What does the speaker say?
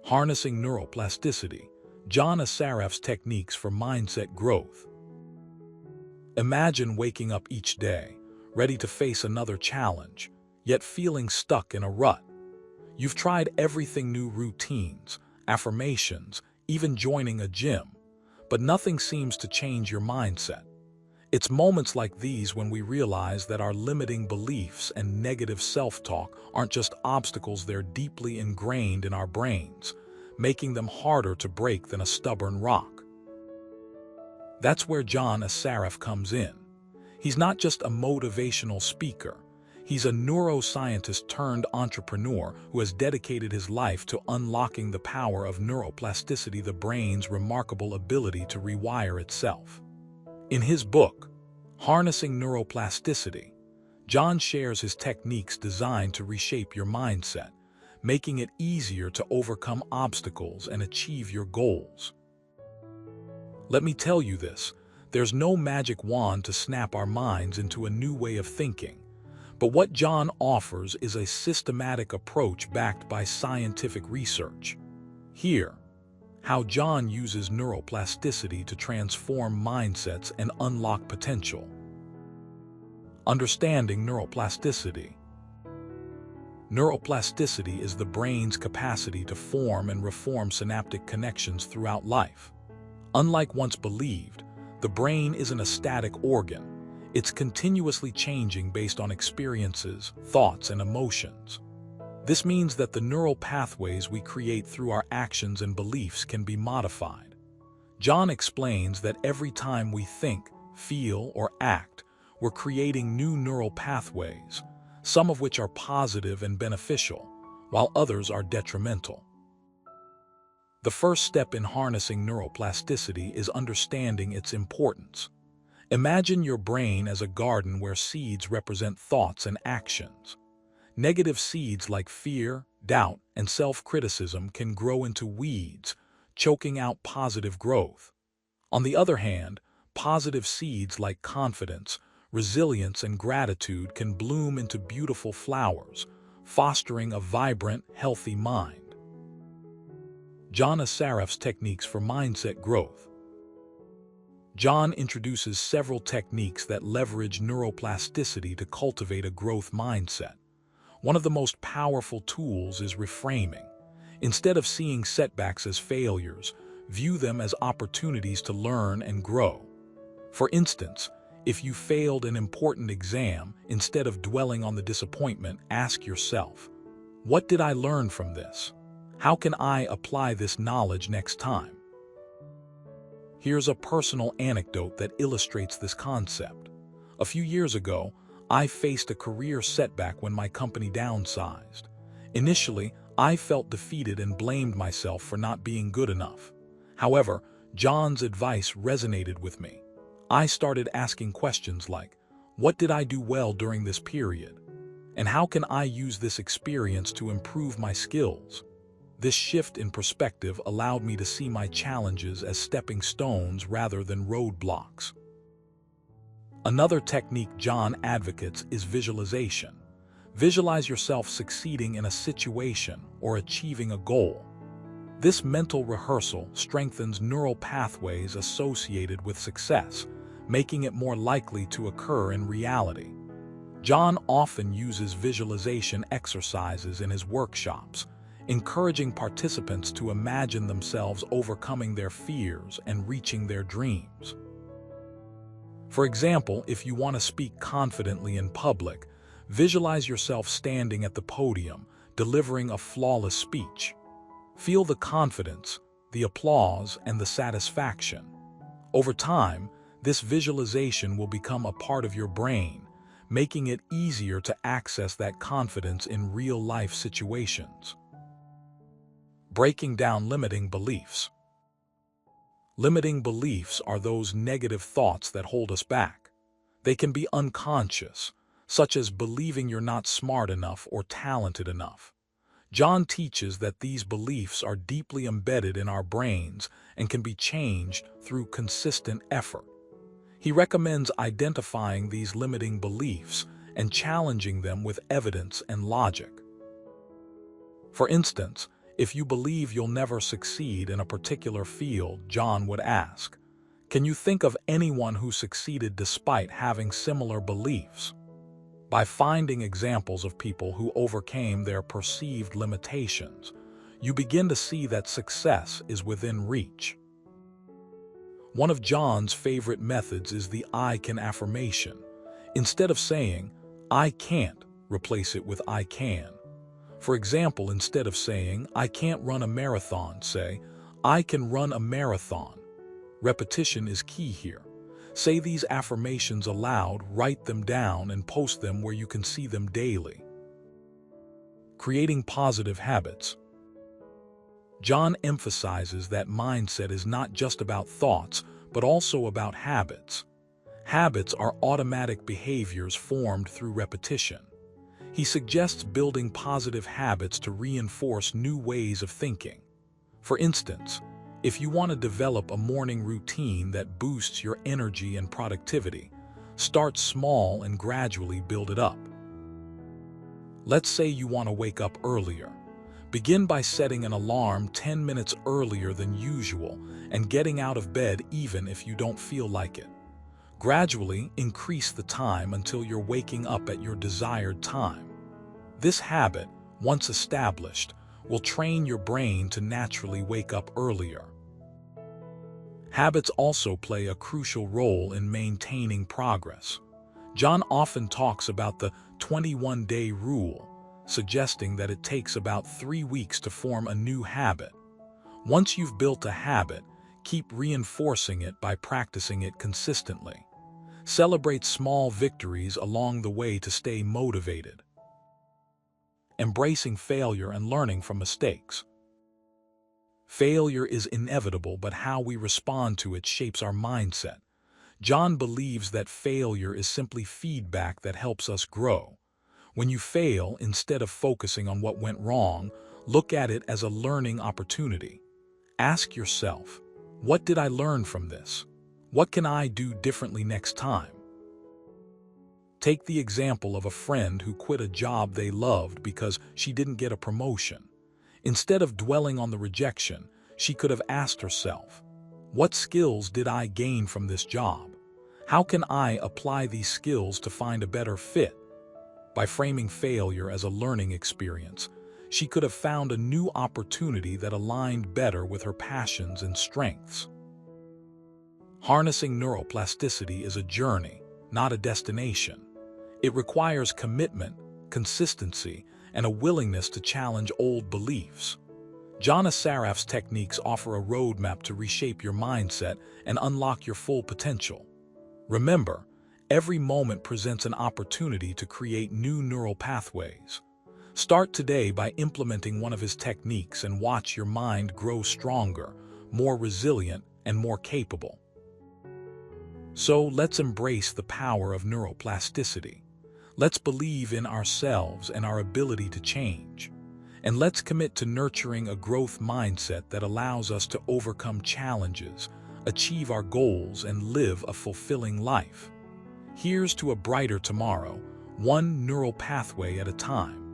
Harnessing Neuroplasticity, John Assaraf's Techniques for Mindset Growth. Imagine waking up each day, ready to face another challenge, yet feeling stuck in a rut. You've tried everything: new routines, affirmations, even joining a gym, but nothing seems to change your mindset. It's moments like these when we realize that our limiting beliefs and negative self-talk aren't just obstacles, they're deeply ingrained in our brains, making them harder to break than a stubborn rock. That's where John Assaraf comes in. He's not just a motivational speaker. He's a neuroscientist turned entrepreneur who has dedicated his life to unlocking the power of neuroplasticity, the brain's remarkable ability to rewire itself. In his book, Harnessing Neuroplasticity, John shares his techniques designed to reshape your mindset, making it easier to overcome obstacles and achieve your goals. Let me tell you this, there's no magic wand to snap our minds into a new way of thinking, but what John offers is a systematic approach backed by scientific research. Here, how John uses neuroplasticity to transform mindsets and unlock potential. Understanding neuroplasticity. Neuroplasticity is the brain's capacity to form and reform synaptic connections throughout life. Unlike once believed, the brain isn't a static organ. It's continuously changing based on experiences, thoughts, and emotions. This means that the neural pathways we create through our actions and beliefs can be modified. John explains that every time we think, feel, or act, we're creating new neural pathways, some of which are positive and beneficial, while others are detrimental. The first step in harnessing neuroplasticity is understanding its importance. Imagine your brain as a garden where seeds represent thoughts and actions. Negative seeds like fear, doubt, and self-criticism can grow into weeds, choking out positive growth. On the other hand, positive seeds like confidence, resilience, and gratitude can bloom into beautiful flowers, fostering a vibrant, healthy mind. John Assaraf's Techniques for Mindset Growth. John introduces several techniques that leverage neuroplasticity to cultivate a growth mindset. One of the most powerful tools is reframing. Instead of seeing setbacks as failures, view them as opportunities to learn and grow. For instance, if you failed an important exam, instead of dwelling on the disappointment, ask yourself, what did I learn from this? How can I apply this knowledge next time? Here's a personal anecdote that illustrates this concept. A few years ago, I faced a career setback when my company downsized. Initially, I felt defeated and blamed myself for not being good enough. However, John's advice resonated with me. I started asking questions like, what did I do well during this period? And how can I use this experience to improve my skills? This shift in perspective allowed me to see my challenges as stepping stones rather than roadblocks. Another technique John advocates is visualization. Visualize yourself succeeding in a situation or achieving a goal. This mental rehearsal strengthens neural pathways associated with success, making it more likely to occur in reality. John often uses visualization exercises in his workshops, encouraging participants to imagine themselves overcoming their fears and reaching their dreams. For example, if you want to speak confidently in public, visualize yourself standing at the podium, delivering a flawless speech. Feel the confidence, the applause, and the satisfaction. Over time, this visualization will become a part of your brain, making it easier to access that confidence in real-life situations. Breaking down limiting beliefs. Limiting beliefs are those negative thoughts that hold us back. They can be unconscious, such as believing you're not smart enough or talented enough. John teaches that these beliefs are deeply embedded in our brains and can be changed through consistent effort. He recommends identifying these limiting beliefs and challenging them with evidence and logic. For instance, If you believe you'll never succeed in a particular field, John would ask, can you think of anyone who succeeded despite having similar beliefs? By finding examples of people who overcame their perceived limitations, you begin to see that success is within reach. One of John's favorite methods is the I can affirmation. Instead of saying, I can't, replace it with I can. For example, instead of saying, I can't run a marathon, say, I can run a marathon. Repetition is key here. Say these affirmations aloud, write them down, and post them where you can see them daily. Creating positive habits. John emphasizes that mindset is not just about thoughts, but also about habits. Habits are automatic behaviors formed through repetition. He suggests building positive habits to reinforce new ways of thinking. For instance, if you want to develop a morning routine that boosts your energy and productivity, start small and gradually build it up. Let's say you want to wake up earlier. Begin by setting an alarm 10 minutes earlier than usual and getting out of bed even if you don't feel like it. Gradually increase the time until you're waking up at your desired time. This habit, once established, will train your brain to naturally wake up earlier. Habits also play a crucial role in maintaining progress. John often talks about the 21-day rule, suggesting that it takes about 3 weeks to form a new habit. Once you've built a habit, keep reinforcing it by practicing it consistently. Celebrate small victories along the way to stay motivated. Embracing failure and learning from mistakes. Failure is inevitable, but how we respond to it shapes our mindset. John believes that failure is simply feedback that helps us grow. When you fail, instead of focusing on what went wrong, look at it as a learning opportunity. Ask yourself, what did I learn from this? What can I do differently next time? Take the example of a friend who quit a job they loved because she didn't get a promotion. Instead of dwelling on the rejection, she could have asked herself, what skills did I gain from this job? How can I apply these skills to find a better fit? By framing failure as a learning experience, she could have found a new opportunity that aligned better with her passions and strengths. Harnessing neuroplasticity is a journey, not a destination. It requires commitment, consistency, and a willingness to challenge old beliefs. John Assaraf's techniques offer a roadmap to reshape your mindset and unlock your full potential. Remember, every moment presents an opportunity to create new neural pathways. Start today by implementing one of his techniques and watch your mind grow stronger, more resilient, and more capable. So let's embrace the power of neuroplasticity. Let's believe in ourselves and our ability to change. And let's commit to nurturing a growth mindset that allows us to overcome challenges, achieve our goals, and live a fulfilling life. Here's to a brighter tomorrow, one neural pathway at a time.